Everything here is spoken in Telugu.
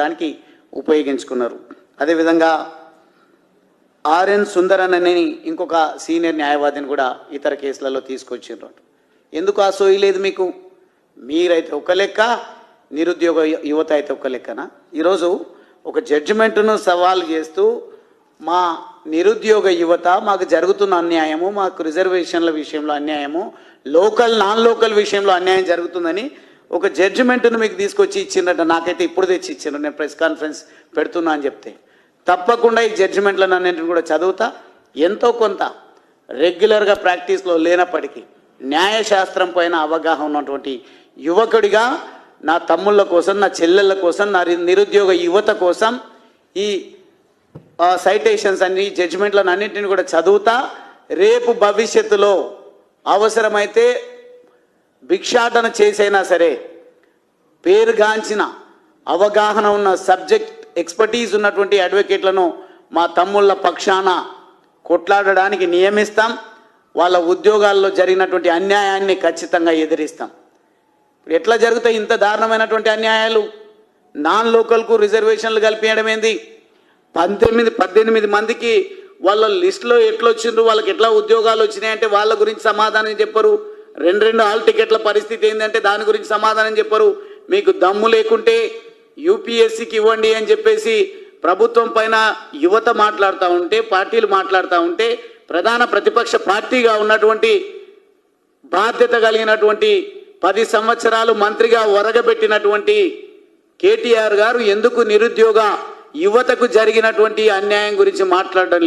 దానికి ఉపయోగించుకున్నారు. అదేవిధంగా ఆర్ఎన్ సుందరన్ అనే ఇంకొక సీనియర్ న్యాయవాదిని కూడా ఇతర కేసులలో తీసుకొచ్చిండ్రు. ఎందుకు ఆ సోయి లేదు మీకు? మీరైతే ఒక లెక్క, నిరుద్యోగ యువత అయితే ఒక లెక్కన. ఈరోజు ఒక జడ్జిమెంట్ను సవాల్ చేస్తూ మా నిరుద్యోగ యువత మాకు జరుగుతున్న అన్యాయము, మాకు రిజర్వేషన్ల విషయంలో అన్యాయము, లోకల్ నాన్ లోకల్ విషయంలో అన్యాయం జరుగుతుందని ఒక జడ్జిమెంట్ను మీకు తీసుకొచ్చి ఇచ్చిందట. నాకైతే ఇప్పుడు తెచ్చి ఇచ్చిండ్రు, నేను ప్రెస్ కాన్ఫరెన్స్ పెడుతున్నా అని చెప్తే. తప్పకుండా ఈ జడ్జిమెంట్లను అన్నింటిని కూడా చదువుతా. ఎంతో కొంత రెగ్యులర్గా ప్రాక్టీస్లో లేనప్పటికీ న్యాయశాస్త్రం పైన అవగాహన ఉన్నటువంటి యువకుడిగా నా తమ్ముళ్ళ కోసం, నా చెల్లెళ్ళ కోసం, నా నిరుద్యోగ యువత కోసం ఈ సైటేషన్స్ అన్ని, జడ్జిమెంట్లను అన్నింటిని కూడా చదువుతా. రేపు భవిష్యత్తులో అవసరమైతే భిక్షాటన చేసైనా సరే పేరుగాంచిన అవగాహన ఉన్న సబ్జెక్ట్ ఎక్స్పర్టీస్ ఉన్నటువంటి అడ్వకేట్లను మా తమ్ముళ్ళ పక్షాన కొట్లాడడానికి నియమిస్తాం. వాళ్ళ ఉద్యోగాల్లో జరిగినటువంటి అన్యాయాన్ని ఖచ్చితంగా ఎదిరిస్తాం. ఎట్లా జరుగుతాయి ఇంత దారుణమైనటువంటి అన్యాయాలు? నాన్ లోకల్కు రిజర్వేషన్లు కల్పించడం ఏంది? 18 మందికి వాళ్ళ లిస్టులో ఎట్లా వచ్చిండ్రు, వాళ్ళకి ఎట్లా ఉద్యోగాలు వచ్చినాయంటే వాళ్ళ గురించి సమాధానం చెప్పరు. 2 హాల్ టికెట్ల పరిస్థితి ఏంటంటే దాని గురించి సమాధానం చెప్పరు. మీకు దమ్ము లేకుంటే యూపీఎస్సీకి ఇవ్వండి అని చెప్పేసి ప్రభుత్వం పైన యువత మాట్లాడుతూ ఉంటే, పార్టీలు మాట్లాడుతూ ఉంటే, ప్రధాన ప్రతిపక్ష పార్టీగా ఉన్నటువంటి బాధ్యత కలిగినటువంటి 10 సంవత్సరాలు మంత్రిగా ఒరగబెట్టినటువంటి కేటీఆర్ గారు ఎందుకు నిరుద్యోగ యువతకు జరిగినటువంటి అన్యాయం గురించి మాట్లాడడం లేదు?